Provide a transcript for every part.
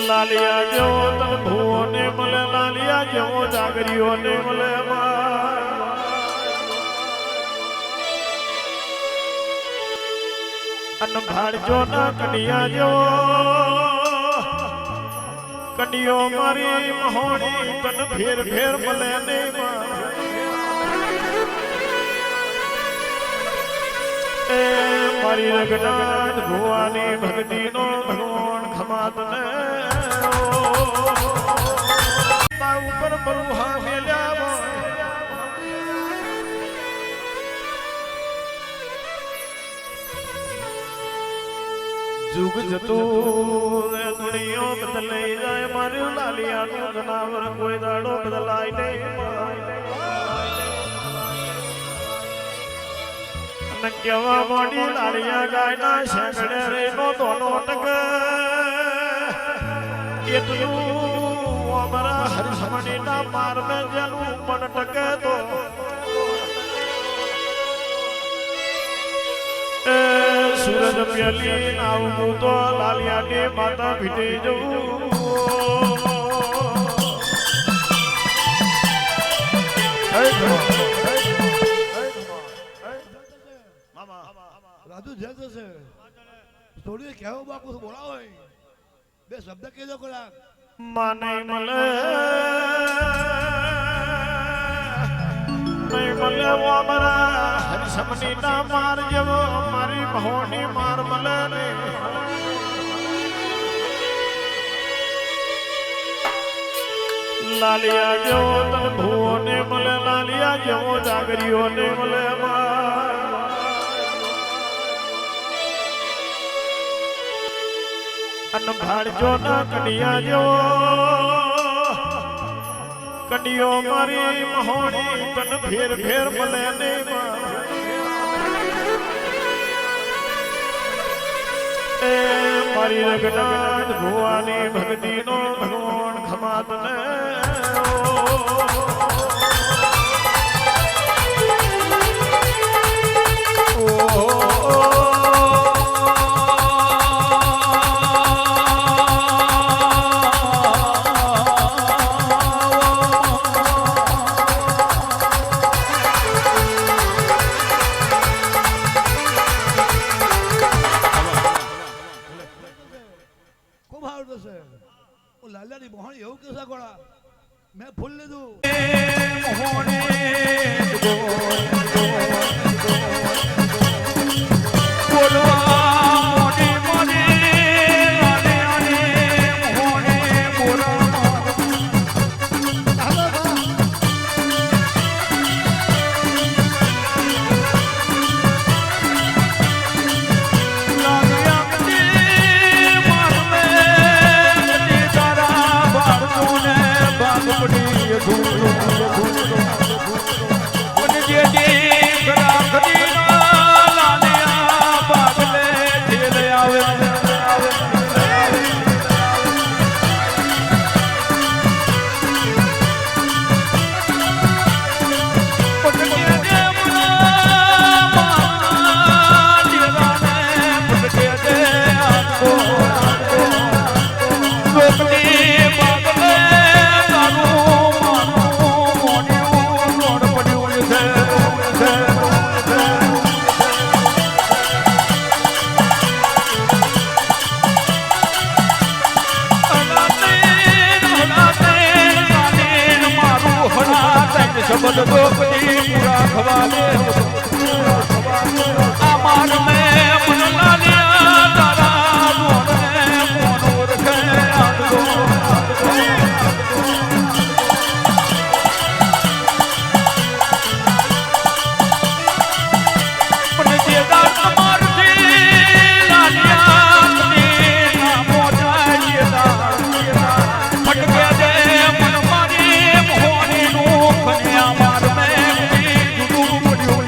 લાલિયા જેવો તન ભૂવો ને મળે, લાલિયા જેવો જાગરીઓ ને મળે. અન ભાડજો ના કન્યા જેવો કન્યો મારી મહોણી તન ફેર ફેર મળે ને. મારી રગનાથ ભુવાની ભક્તિ નો ભગવાન ખમાત ને ઉપર બરુહા મેલ્યા. જુગ જતું દુનિયો બદલાઈ જાય, માર્યું લાલિયાનું જનાવર કોઈ દાડો બદલાય નહીં. કેવા મોડી લાલિયા ગાયના શેકડે રે નો દોનો ટક એટલું અમારા હરિશમણી ના પાર મેં જેનું પણ ટકે તો સૂરજ પેલી આવું તો લાલિયાની માતા ભીટી જવું. રાજુ જે છે થોડી કહેવો બાપુ બોલાવો બે શબ્દ કહી દો કોલા. માને મળે નહીં મળે વો મારા હરિશમની ના માર જેવો મારી મહોની માર મળે ને. લાલિયા જેવો તન ભૂવો ને મળે, લાલિયા જેવો જાગરીઓ ને મળે. અન ભાડજો ના કન્યા જેવો કન્યો મારી મહોણી તન ફેર ફેર મળે ને. મારી રગનાથ ભુવાની ભક્તિ નો ભગવાન ખમાત ને લાલિયાની મોહણી એવું કે ગોળા મેં ફૂલ લીધું. શબ્દ ગોપની પૂરા ખવા દે અમાર મે મન લાલિયા તારા મોને મોનોર કે આદો પણ જે દાસ અમાર થી લાલિયા ને નામો જાય ફટકે દે મન મારી મોહની નું અમાર મે જુદું પડ્યું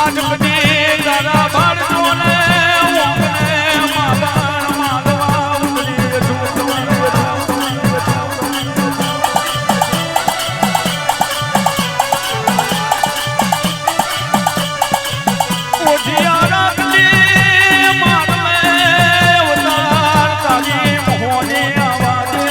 આજ કદી તારા બાળનો ને ઓગને માબાણ માધવા ઉતરી ઓઢિયા રાખતી મારમે અવતાર તારી મોહની આવાજે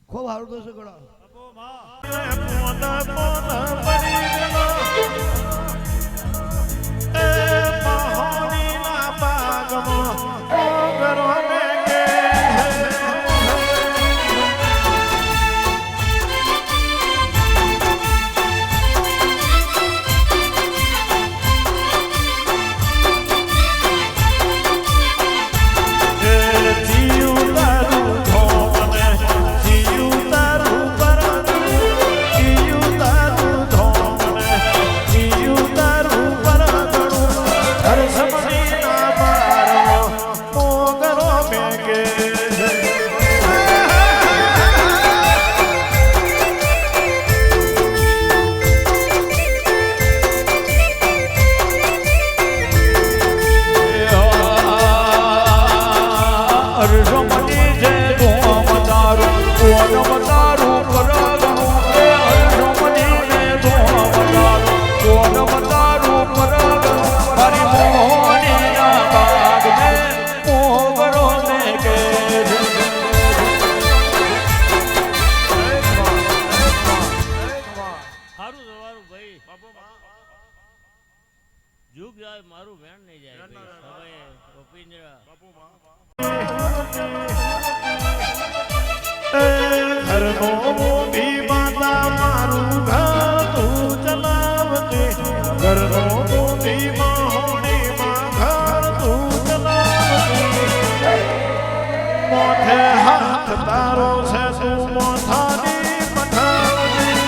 ખૂબ સારું થશે ગળા જુગ જાય મારું વેણ નહીં જાય હવે ગોપીન્દ્ર ઘરનો મોટી માતા મારું ઘર તું ચલાવતી ઘરનો મોટી મહોણી માં ઘર તું ચલાવતી મોઢે હાથ તારો છે તું મોથાની પઠાવતી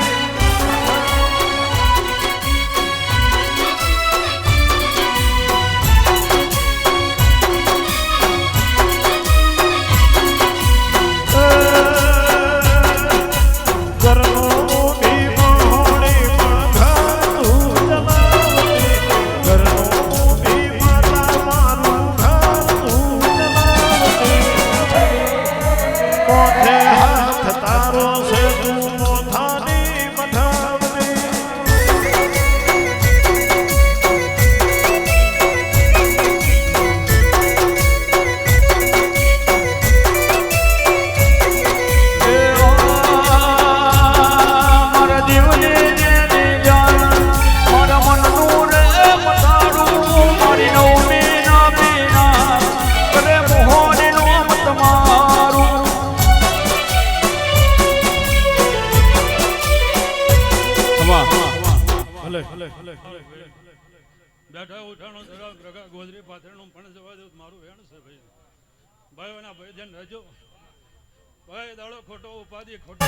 બેઠા ઉઠાણો ધરાવ ગ્રગા ગોદરી પાથરણું પણ જવા દઉં મારું વેણ છે ભાઈ ભાઈઓના ભયજન રહેજો ભાઈ દાડો ખોટો ઉપાધિ ખોટો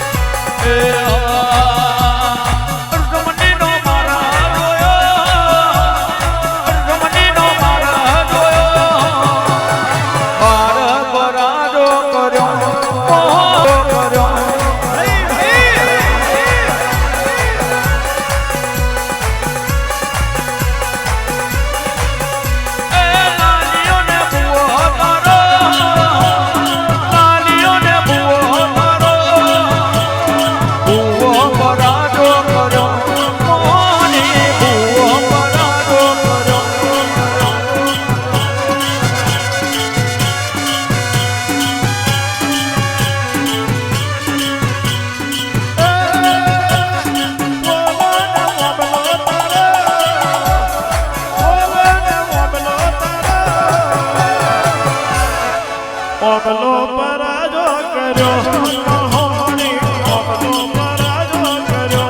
અર્ધમની નો મારા રોયો અર્ધમની નો મારા ઓગલો પરાજો કર્યો મહોણી ઓગલો પરાજો કર્યો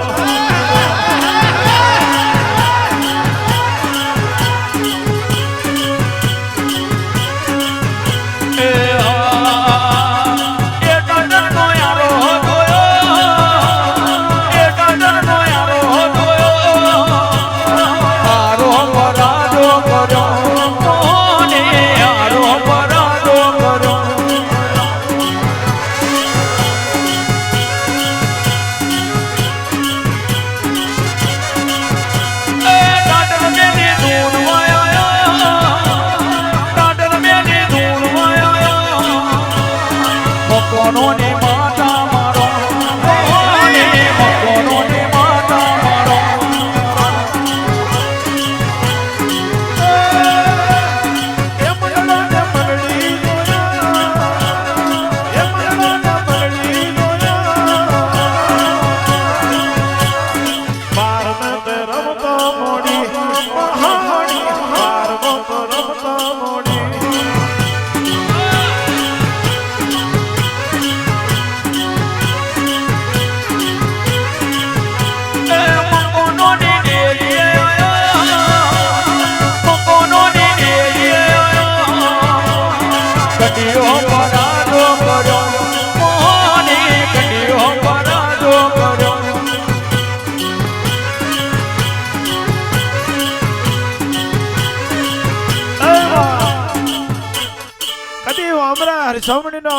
હરિસમણીનો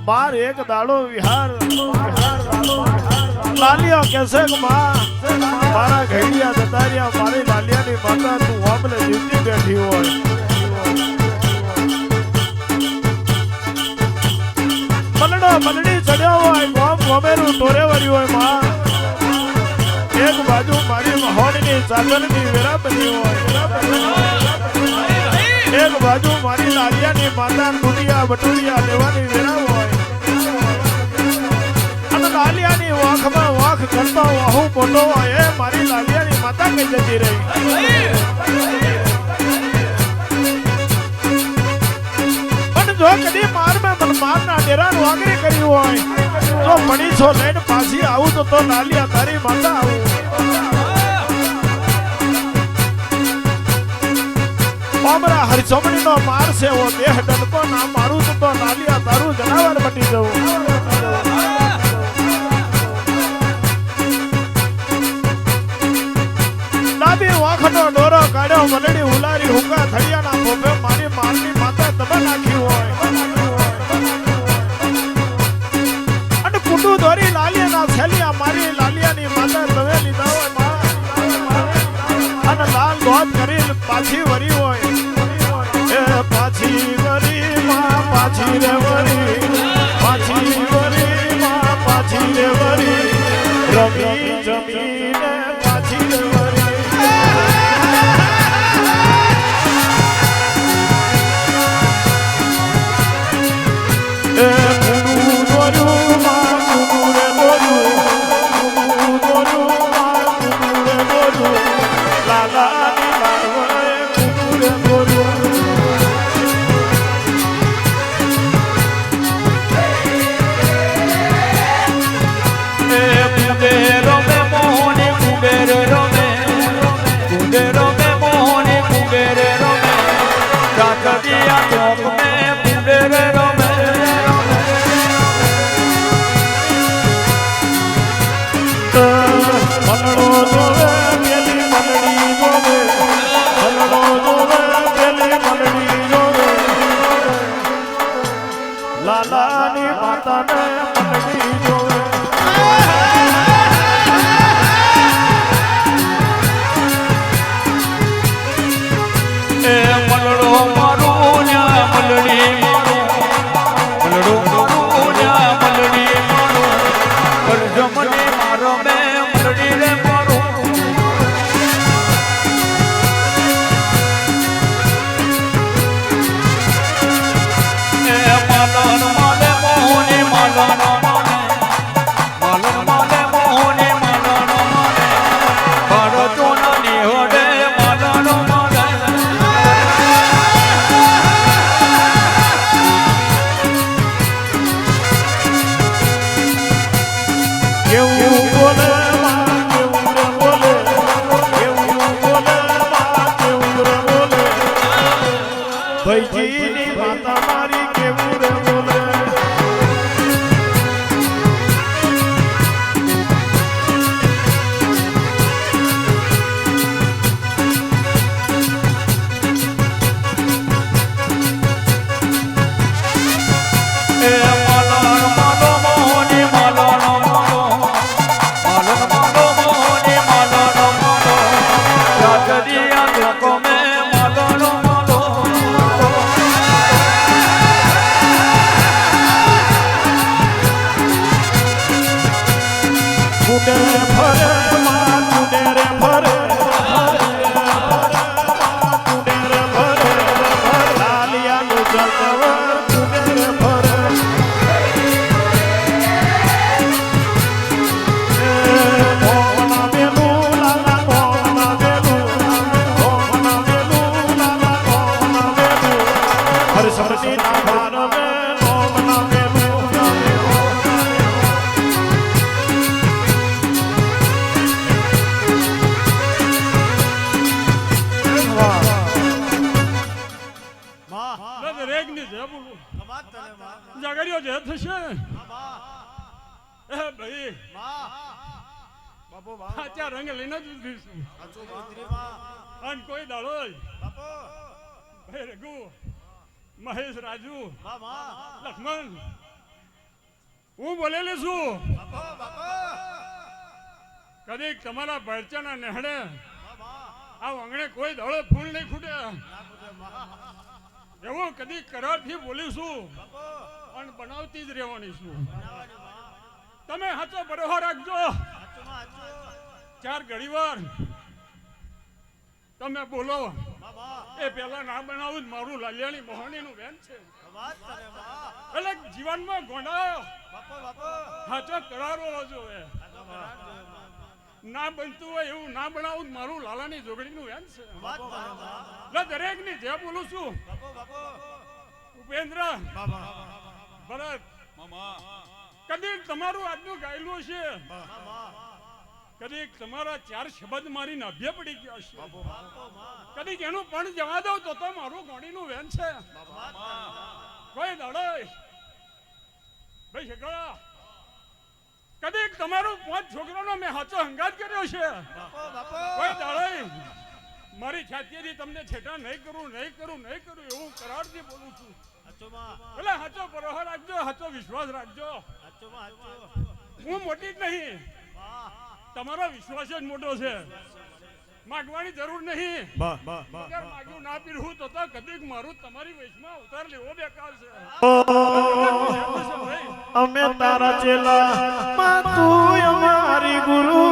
બાર એક દાડો વિહાર લાલિયો કેસે કે મારા ઘડિયા દતારિયા મારી લાલિયાની માતા તું આમલે જીવતી બેઠી હોય મલડો મલડી ચડ્યો હોય ગોમ ગોમેરું ટોરે વર્યું હોય એક બાજુ મારી મહોણની ચાદરની વેરા બની હોય એક બાજુ મારી લાલિયાની માતા દુનિયા બટુરિયા લેવાની વેરા હોય અને લાલિયાની વાંખમાં વાંખ કરતો વાહુ મોટો હોય એ મારી લાલિયાની માતા કઈ જતી રહી પણ જો કદી મારના ડેરાન વાગરી કર્યું હોય તો પડીસો લઈને પાછી આવું તો લાલિયા તારી માતા આવું બાબરા હરિસમણીનો માર છે ઓ દેહ ડનકો ના મારું તો લાલિયા તારું જનાવર બટી જવું ડાબી વાંખનો ડોરો કાઢ્યો મલડી ઉલારી હુકા થડિયાના ભોપે મારી મારની માતા દબા નાખી હોય અને કુંડું દોરી લાલિયાના છેલિયા મારી લાલિયાની માતા દવે લીધા હોય અને લાલ દોત કરી પાછી વરી હોય પાછી વરી માં પાછી રે વરી પાછી વરી માં પાછી રે વરી રમી જમીને પાછી રે વરી એ કુડું દોર્યું માં કુડું રે દોર્યું કુડું દોર્યું માં કુડું રે દોર્યું લાલાની લાડવડે કુડું રે દોર્યું લાલાની માતાને મલડી જોવે એ મલડો મારું ન્યા મલડી ભાઈજીની માતા મારી કેવું રે બોલે જાગરીઓ જે થશે એ ભાઈ સાચા રંગ લઈને જ ઉતરીશું અને કોઈ દાડો ભાઈ રઘુ મહેશ રાજુ લક્ષ્મણ હું બોલેલી છું કદીક તમારા ભરચાના નેહડે આ વાંગણે કોઈ દાડો ફૂલ નહીં ખૂટે એવું કદી કરારથી બોલીશું અને બનાવતી જ રહેવાની છું તમે હાચો બરોબર રાખજો ચાર ઘડીવાર તમે બોલો એ પેલા ના બનાવું જ મારું લાલિયાની મોહણીનું વેન છે એટલે જીવનમાં ગોંડાયો હાચો કરાર હોવો જોઈએ ના બનતું હોય એવું ના બનાવું મારું લાલાની જોગડીનું વેન છે દરેક ની જે બોલું છું ઉપેન્દ્ર ભરત કદી તમારું આજનું ગાયેલું છે કદી તમારા ચાર શબ્દ મારી નાભ્ય પડી ગયા છે કદી એનું પણ જવા દઉં તો મારું ગોડીનું વેન છે કોઈ દાડો ભાઈ શેકડા કદી તમારું 5 છોકરાનો મેં હાચો હંગાત કર્યો છે કોઈ દાડો મારી છાતીથી તમને છેટા નહીં કરું એવું કરારથી બોલું છું એટલે હાચો બરોબર રાખજો હાચો વિશ્વાસ રાખજો હું મોટી જ નહીં તમારો વિશ્વાસ જ મોટો છે માગવાની જરૂર નહીં માગ્યું ના પીરવું તો કદીક મારું તમારી વૈશમાં ઉતાર લેવો બેકાર છે અમે તારા ચેલા માં તું અમારી ગુરુ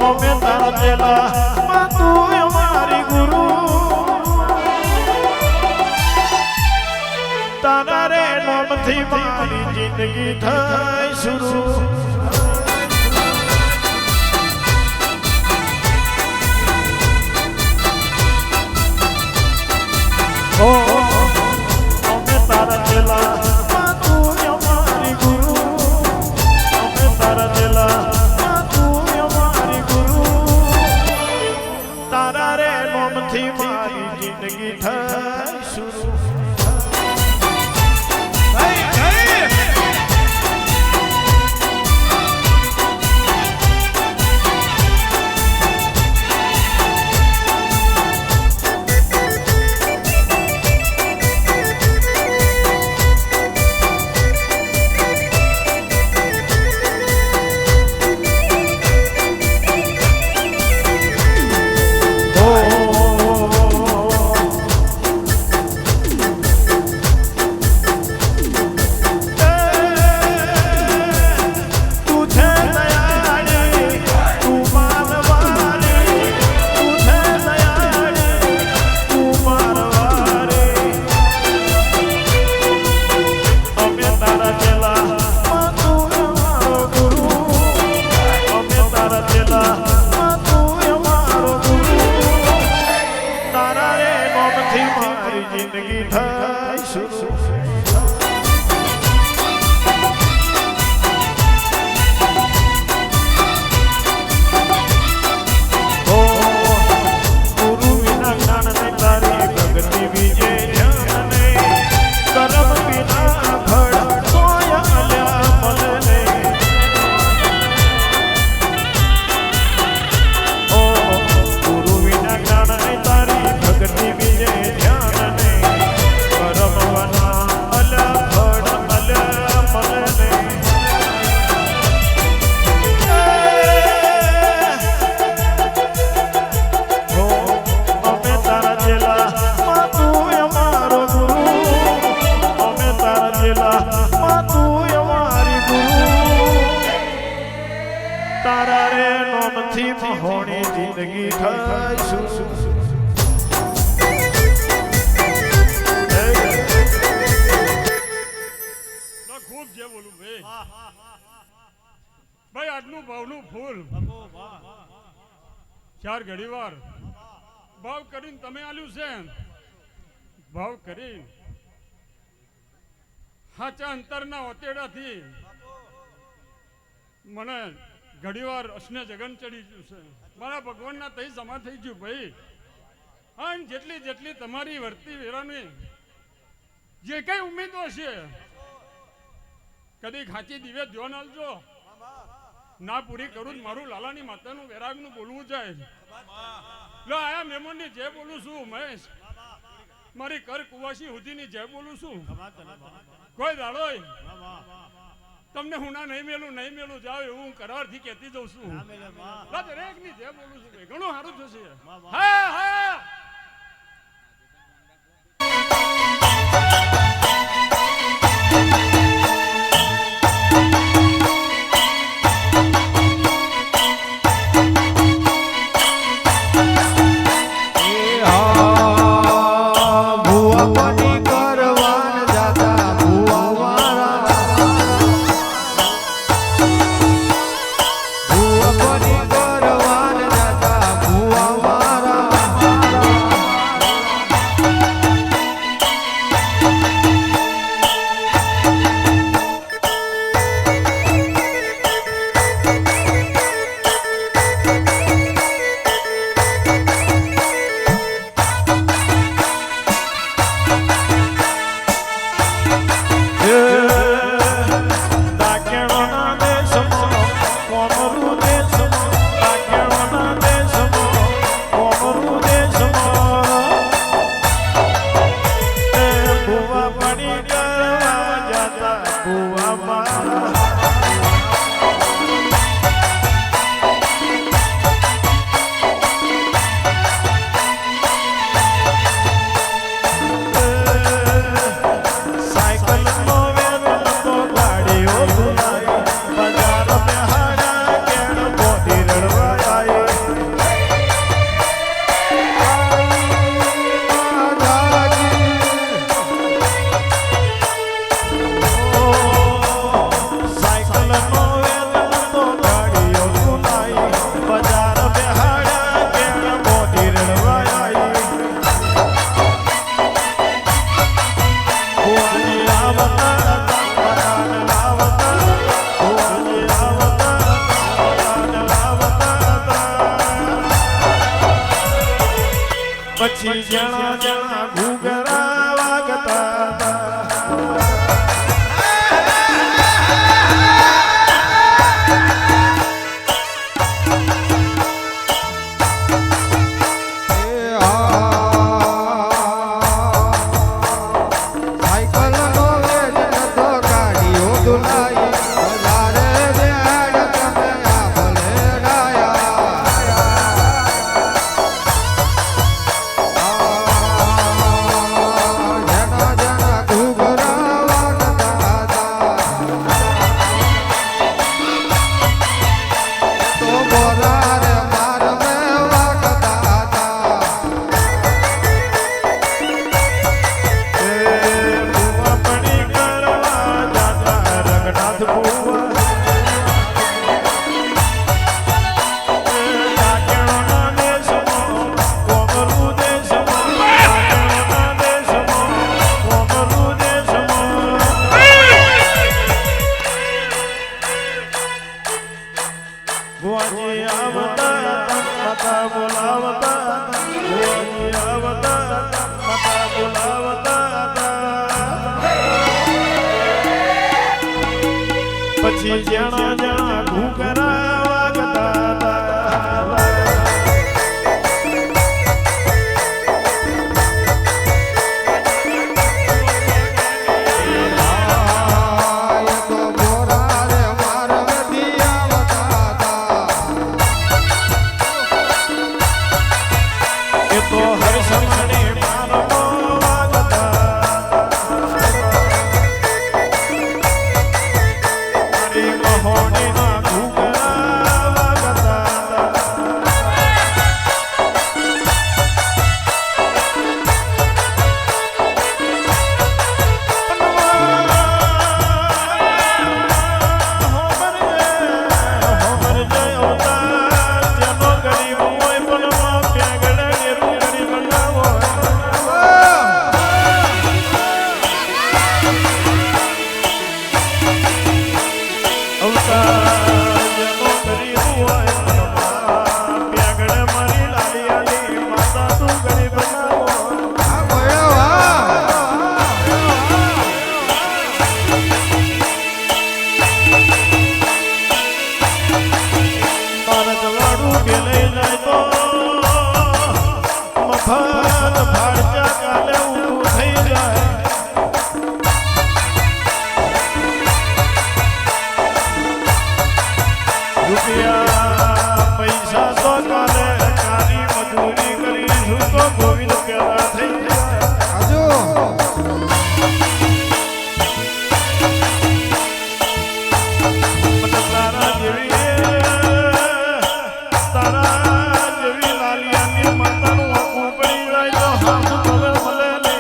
અમે તારા ચેલા માં તું અમારી ગુરુ તારા રે નામથી મારી જિંદગી થઈ શરૂ અમે તારા ચેલા માં તું અમારી ગુરુ અમે તારા ચેલા માં તું અમારી ગુરુ તારા રે નામથી મારી જિંદગી થઈ શરૂ જિંદગી થઈશું ખૂબ જે બોલું ભાઈ ભાઈ આટલું ભાવનું ફૂલ ચાર ઘડી વાર ભાવ કરીને તમે આલ્યું છે ભાવ કરીને હાચા અંતરના ઓતેડાથી મને ઘડીવાર અસને જગન ચડી ગયું છે મારા ભગવાનના તઈ જમા થઈ ગયું ભાઈ અને જેટલી જેટલી તમારી વર્તી વેરાની જે કઈ ઉમેદો છે કદી ખાંચી દિવે ધ્યોન આલજો ના પૂરી કરું મારું લાલાની માતાનું વૈરાગનું બોલવું જાય લો આયા મહેમાનની જે બોલું છું મહેશ મારી કર કુવાસી સુધીની જે બોલું છું કોઈ દાડો તમને હું ના નહીં મેલું જાવ એવું હું કરારથી કહેતી જઉં છું દરેક ની જે બોલું છું ઘણું સારું થશે હા હા પછી જણા જણા ઘૂઘરા વાગતા Oh જેવી લાલિયાની માતાનું આખું પડી જાય તો હાથ હવે મળે ને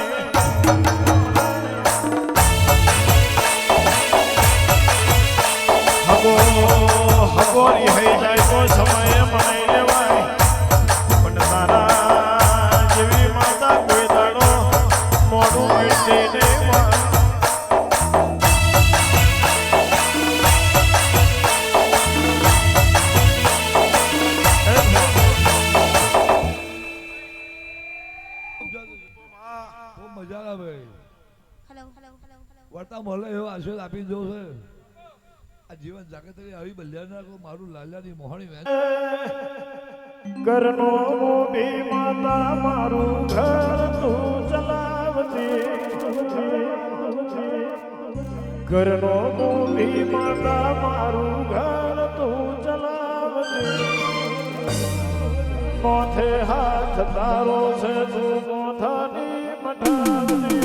હગો રિહાઈ જાય તો સમયે મનાઈ લેવાય પણ તારા જેવી માતા કોઈ દાડો મોડું મીઠે નહીં ખૂબ મજા આવે હેલો હેલો હેલો હેલો વર્તા મળે એવો આશીર્વાદ આપી દો છે આ જીવન જાગતરી આવી બલ્યાના મારું લાલાની મોહણી વેચ ઘરનો મોભી માતા મારું ઘર તું ચલાવતી ઘરનો મોભી માતા મારું ઘર તું ચલાવતી મોથે હાથ તારો છે તું મોથાની મઠાવતી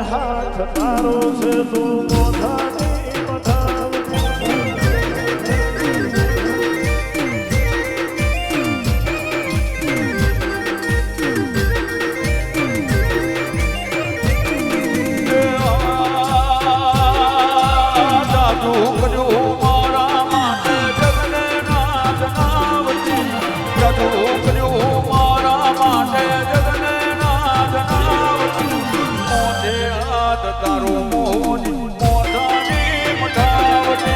હાથ તારો છે તું મોઢાની મઠાવતી જાદુ કર્યું મારા માટે જગને નાથ નાવતી જાદુ કર્યું મારા માટે જગને નાથ નાવતી મોઢે હાથ તારો મોની મોઢાની મઠાવતી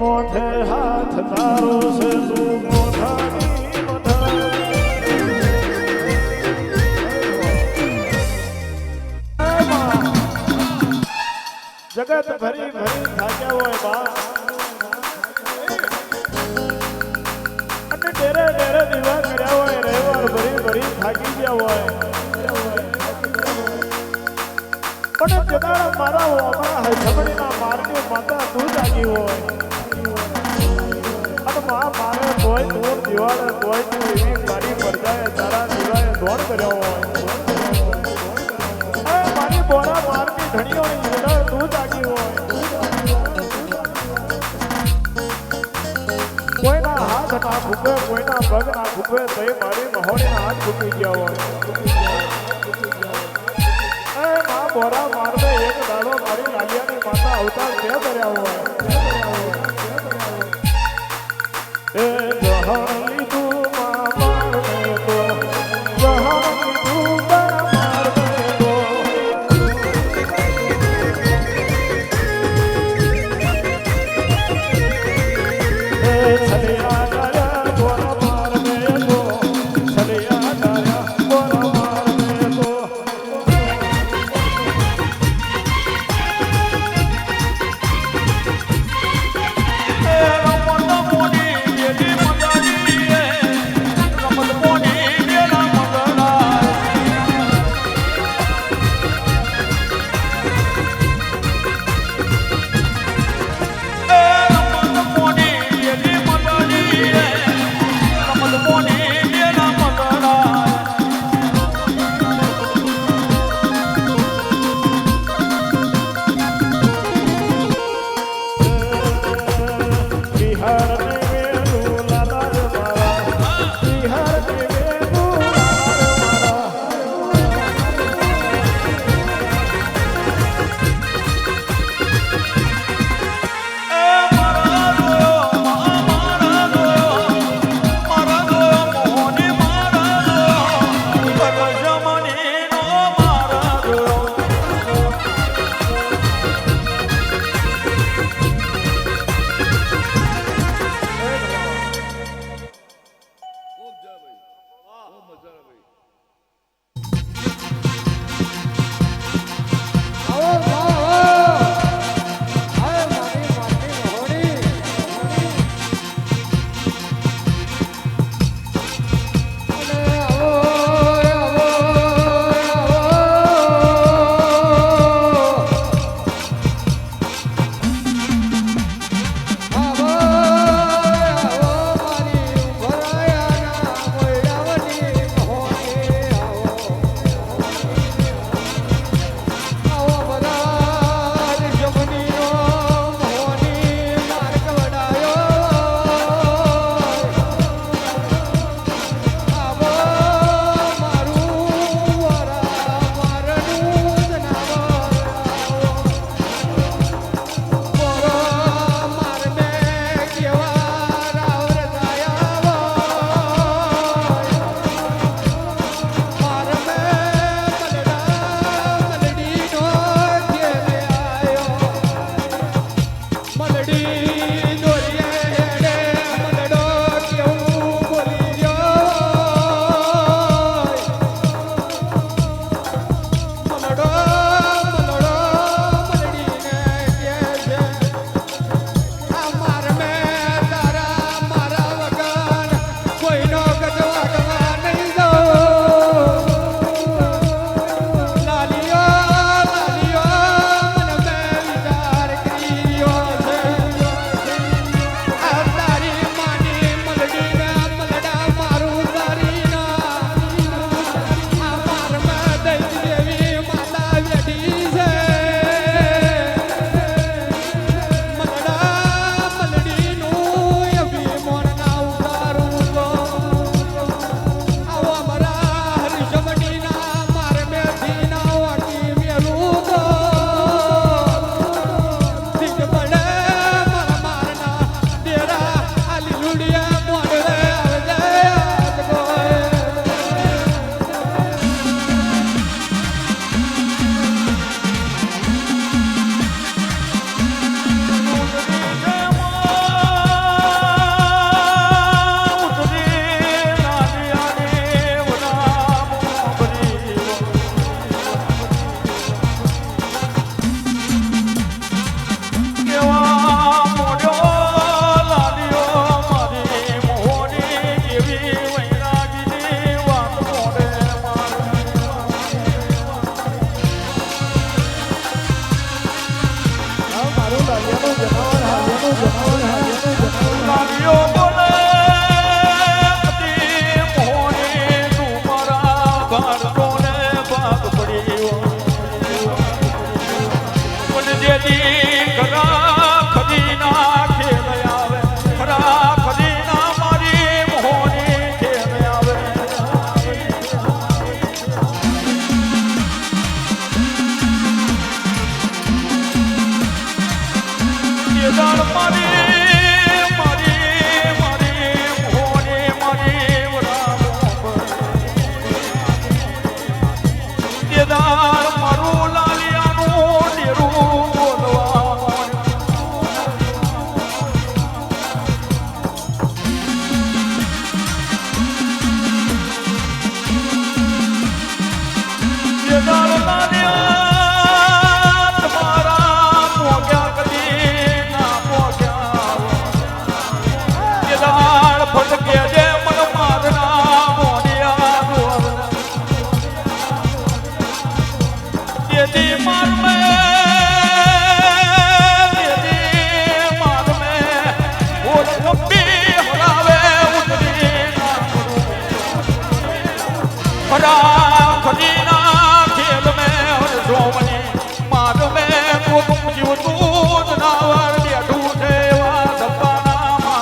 મોઢે હાથ તારો છે તું મોઢાની મઠાવતી જગત ભરી ભરી થાક્યા હોય બા અને ડેરે ડેરે દીવા કર્યા હોય રહેવાર ભરી ભરી થાકી ગયા હોય પણ જતા મારા અમારા હૈઠમણીના માર્ગે માતા તું જાગી હોય અને મારે કોઈ દૂર દિવાળે કોઈ તું એવી મારી પડદાએ તારા દિવાળે દોડ કર્યો હોય મારી બોરા મારની ધણીઓની ઈડા તું જાગી હોય કોઈના હાથ ના ફૂકે કોઈના પગ ના ફૂકે તો મારી મહોણીના હાથ ફૂકી ગયા હોય બોરા મારને એક દાડો મારી લાલિયાની માતા અવતાર તે કર્યા હોય એ જહાન લીધું મારને તો જહાન લીધું મારને તો એ છલિયા ગયા બોરા મારને તો છલિયા ગયા બોરા મારને તો બિહાર ને વેલું લાલાર મારા બિહાર ને વેલું લાલાર ખૂબ જા ભાઈ ખૂબ મજા આવે ભાઈ જીવતું જનાવર બેઠું છે એવા સપના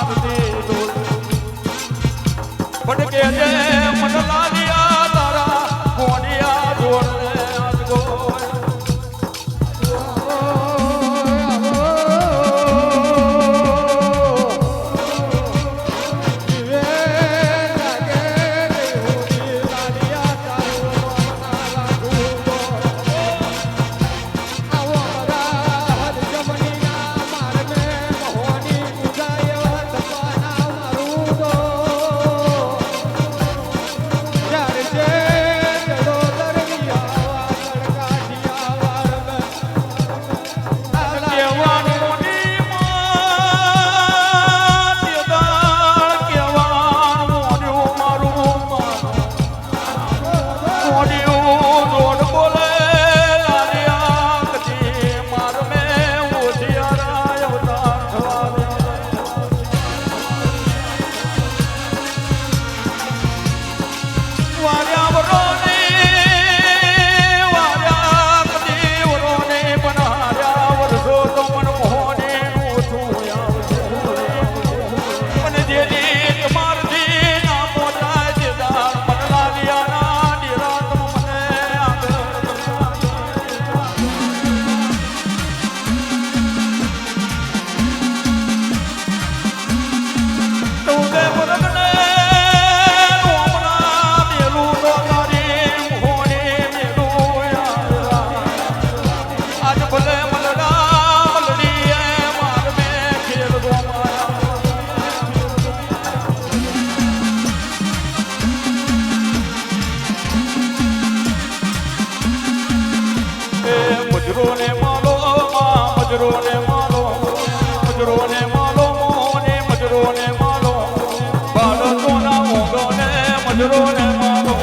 ગજરો ને મારો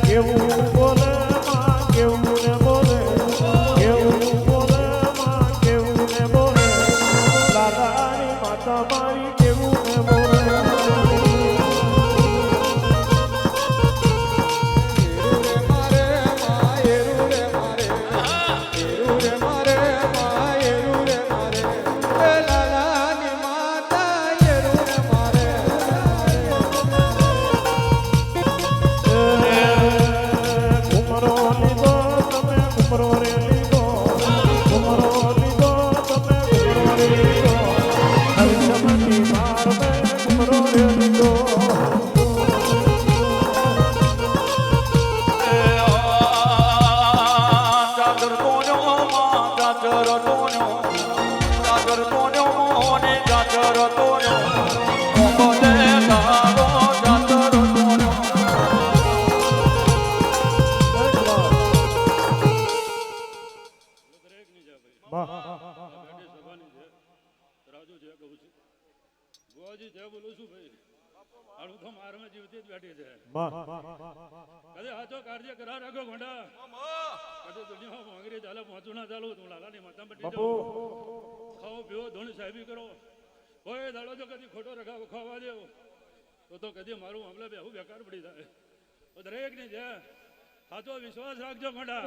કેવું બોલે માં કેવું ને બોલે કેવું બોલે માં કેવું ને બોલે લાલાની માતા મારી કેવું ને બોલે કુમરો લીધો તમે કુમરો રે લીધો કુમરો લીધો તમે કુમરો રે લીધો હરિશમતી માર મે કુમરો રે લીધો ચાદર તોન્યો માં ચાદર તોન્યો ચાદર તોન્યો મોને ચાદર તોન્યો મોને તારો ચાદર તોન્યો રાજુ જે કહું છું ગોજી જે બોલું છું ભાઈ આડું તો મારમાં જીવતી જ બેઠી છે કદે હાચો કાર્ય કરા રાખો ગોંડા કદે દુનિયા મોંગરી ચાલે પહોંચું ના ચાલુ તું લાલાની માતા બટી જાઓ ખાઓ પીવો ધૂણ સાહેબી કરો કોઈ દાડો જો કદી ખોટો રખાવો ખાવા દેવો તો કદી મારું મામલે બેહું બેકાર પડી જાય તો દરેક ને જે સાચો વિશ્વાસ રાખજો ગોંડા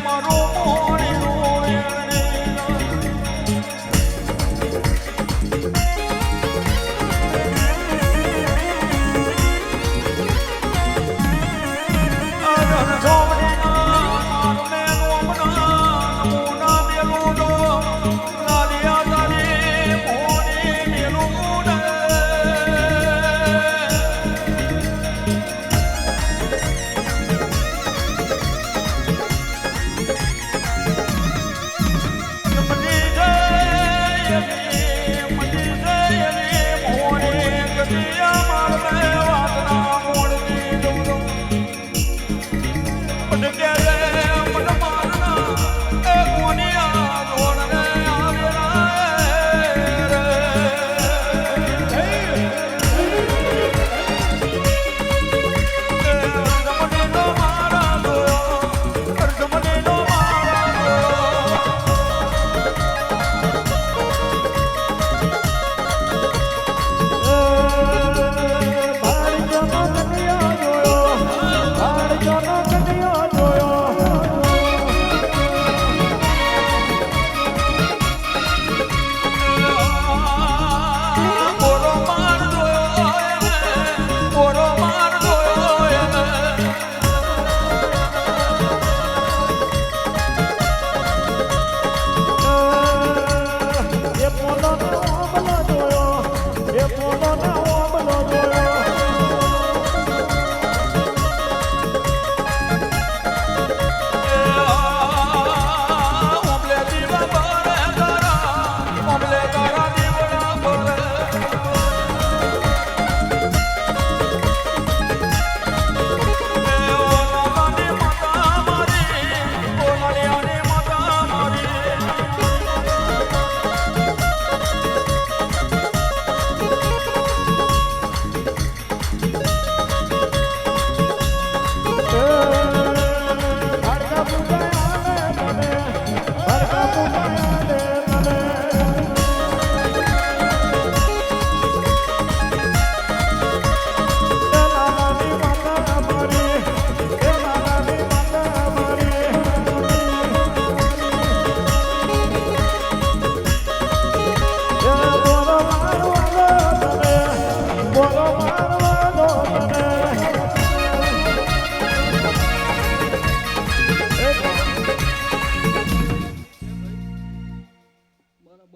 મારો મોણી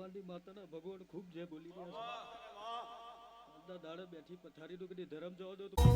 હનુમાનજી માતાના ભગવાન ખૂબ જે બોલી રહ્યા છે આજના દાડે બેઠી પથારીનું કદી ધર્મ જવા દો તો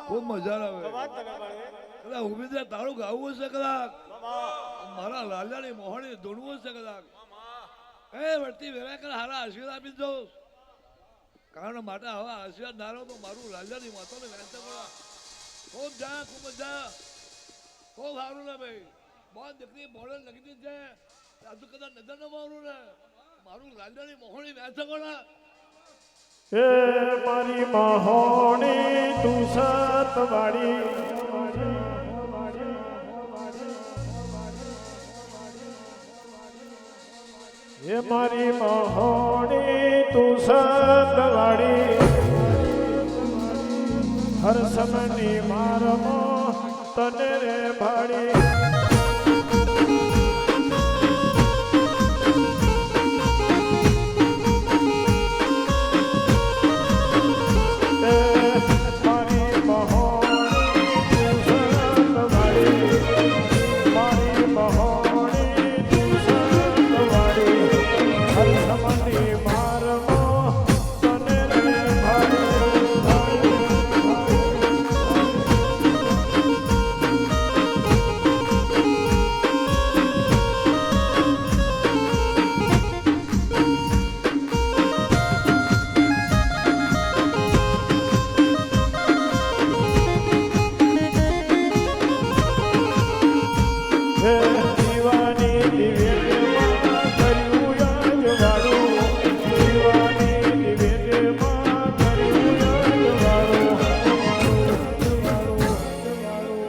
ખૂબ મજા આવે કદાચ ઉમેદવાર તારું ગાવું હશે કદાચ મારા લાલાની મોહણી ધૂણવું હશે કદાચ એ વર્તી વેરા કર હારા આશીર્વાદ આપી દો કારણ માટે હવે આશીર્વાદ નારો તો મારું લાલાની માતાને વહેંચે પડે ખૂબ જા ખૂબ મજા ખૂબ સારું ને ભાઈ બહુ દીકરી મોડલ લગી છે આજુ કદાચ નજર ન મારું ને મારું લાલાની મોહણી વહેંચે પડે હે મારી મહોણી તું સતવાડી એ મારી મહોણી તું સતવાડી હર સમની મારમો તને રે ભાડી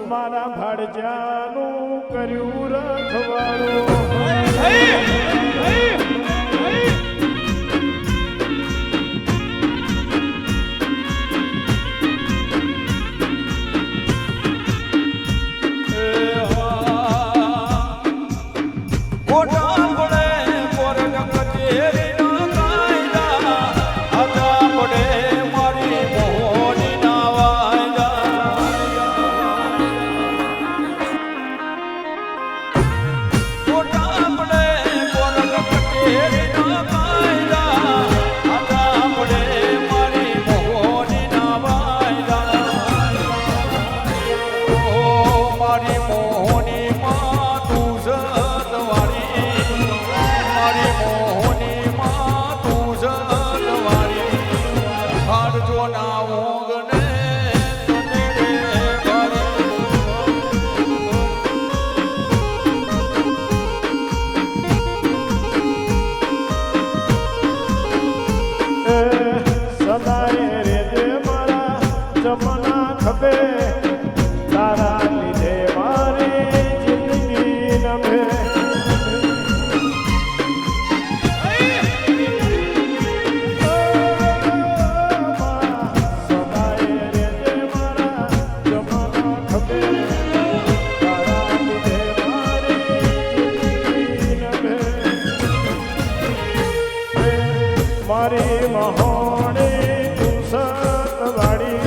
મારા ભાડજાનું કર્યું જમના ખભે તારા લીધે મારી જિંદગી નભે સદાય રેજે મારા જમના ખભે તારા લીધે મારી જિંદગી નભે મારી મહોણે તું સતવાડી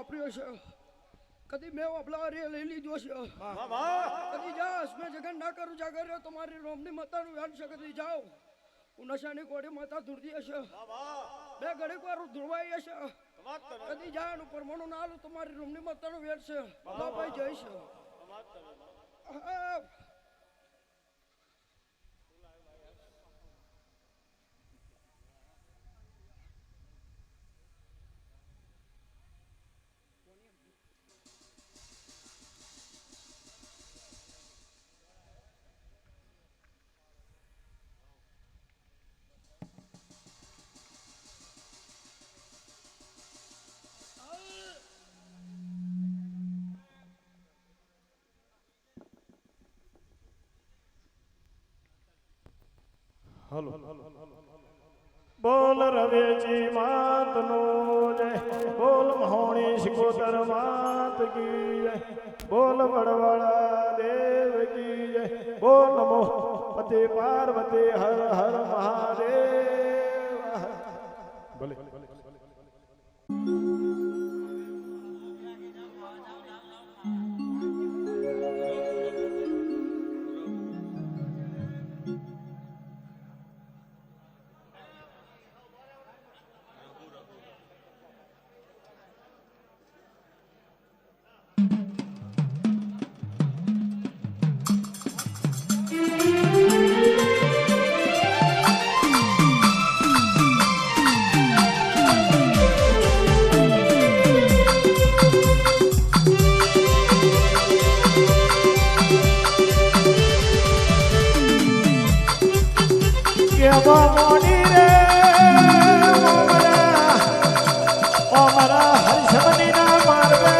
વાપર્યો છે, કદી મેં વાપલા રે લઈ લીધો છે, કદી જાસ મેં જગન ના કરું જાગર તમારી રોમની માતાનું વ્યાન છે, કદી જાઓ હું નશાની કોડી માતા ધૂળતી હશે, બે ઘડીક વાર ધૂળવાઈ હશે, કદી જાનું પરમાણુ ના આલું તમારી રોમની માતાનું વ્યાન છે, બાબાઈ જઈશ. બોલ રવેજી માતનો જય, બોલ મહોણી શિકોતર માત કી જય, બોલ વડવાળા દેવ કી જય, બોલ નમો પતે પાર્વતી હર હર મહાદેવ. ભલે મોડી રે અમારા હર્ષમની ના માર્ગે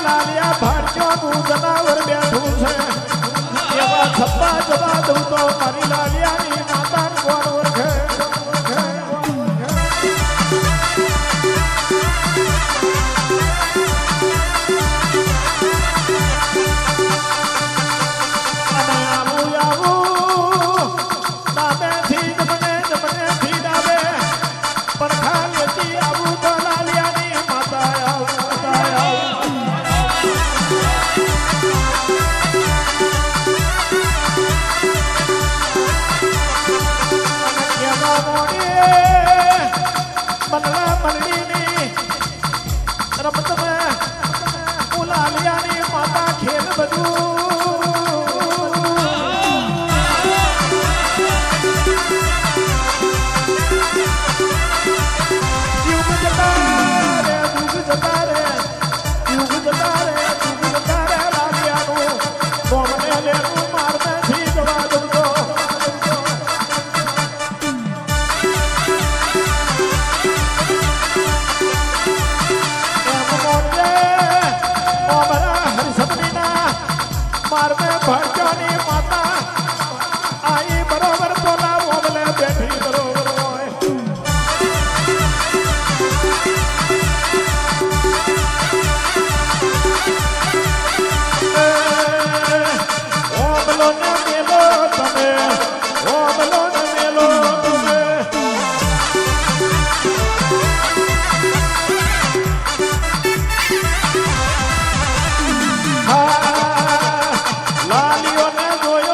લાલિયા ભારતીયોનું જનાવર બેઠું છે, એવા છપ્પા જવા દઉં તો મારી લાલિયાની માતાનું કોણ ઓળખે. માતા ખેલ બધું યુગ જતા રે લાલિયાનું મોમને લેવું માર નથી જવા દઉં તો મારમે ભાગ્યાની માતા આઈ બરોબર બોલા મોગલે બેઠી બરોબર હોય. ઓમલો ને મેલો તમે, ઓમલો ને મેલો તમે. લાલીઓને જોઈ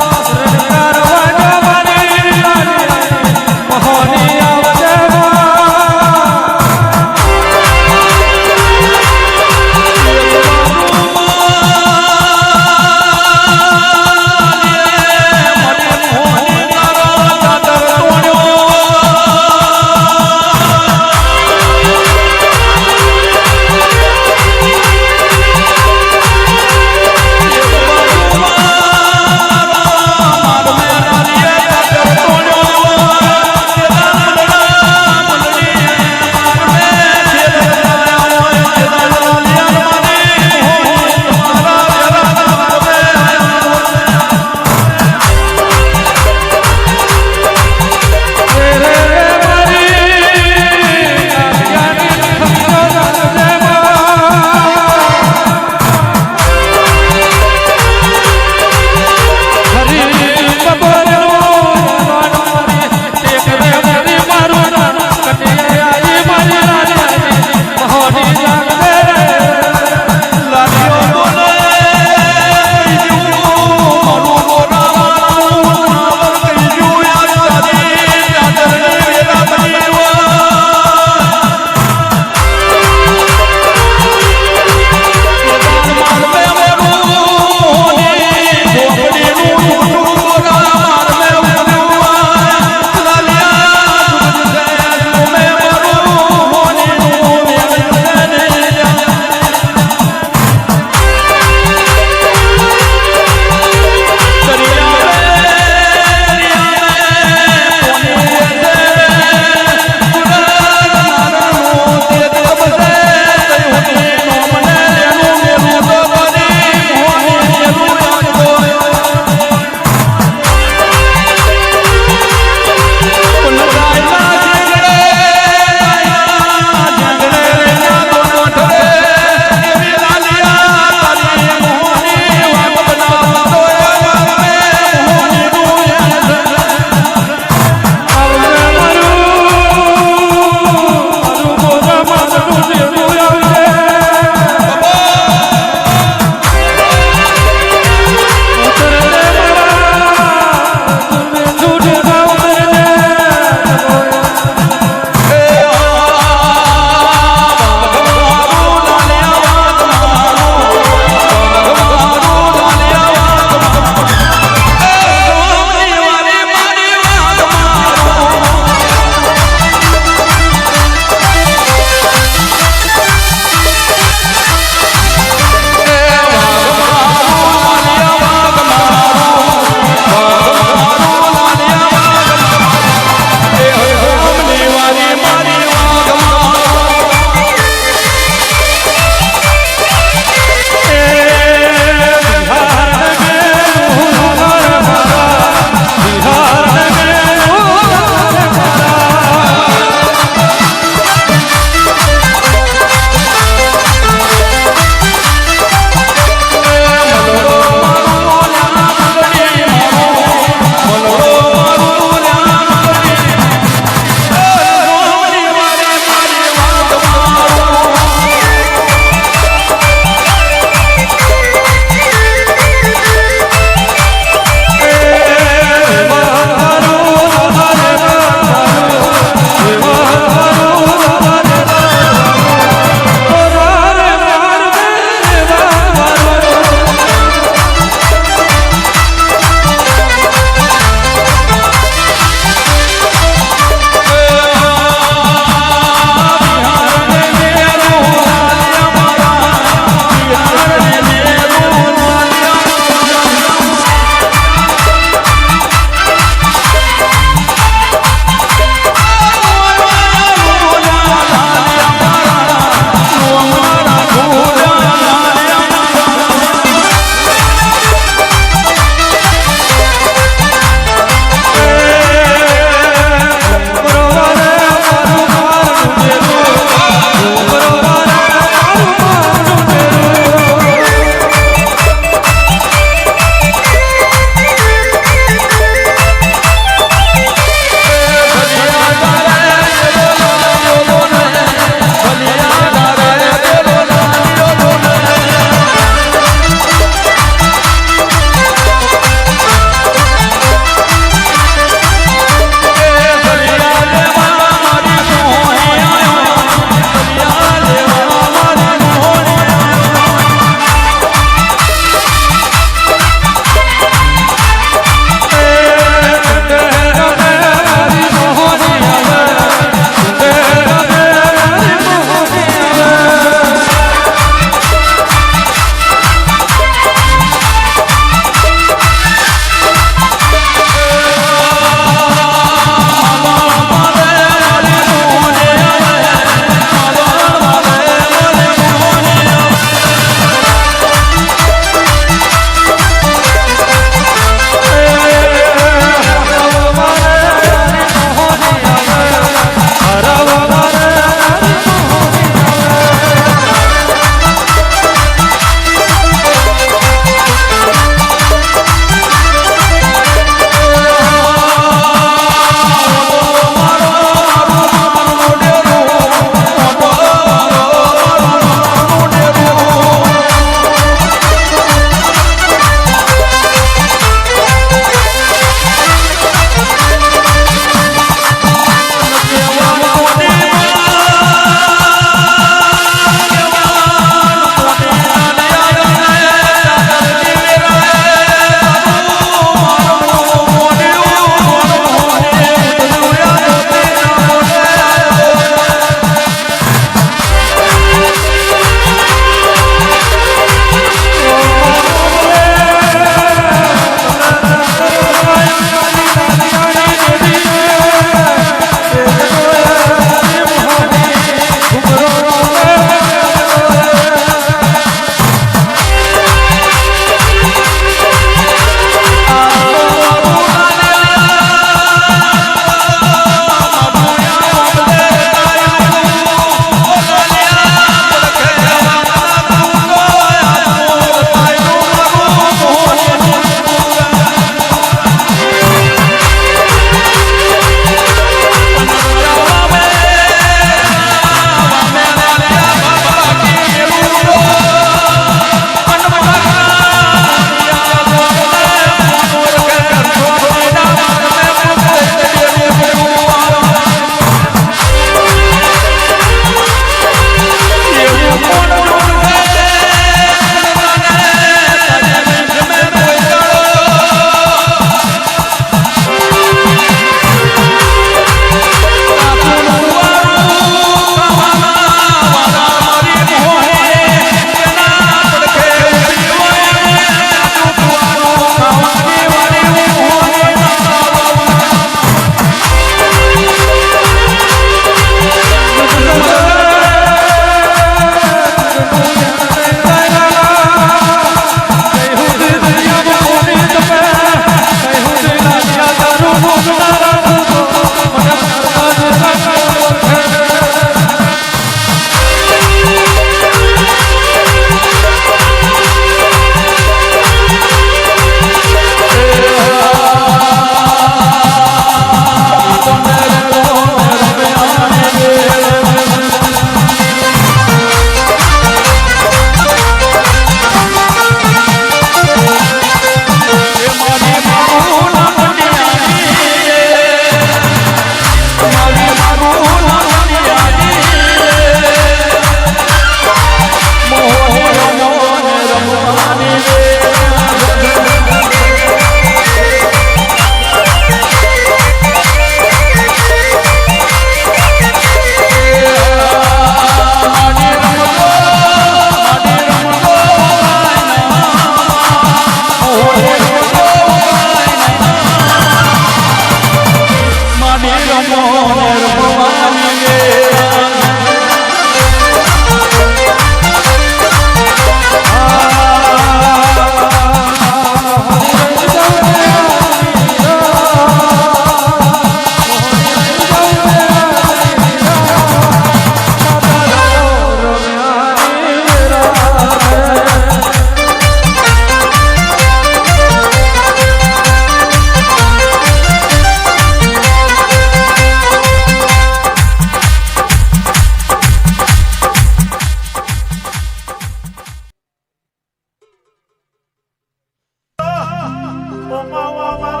મમાવા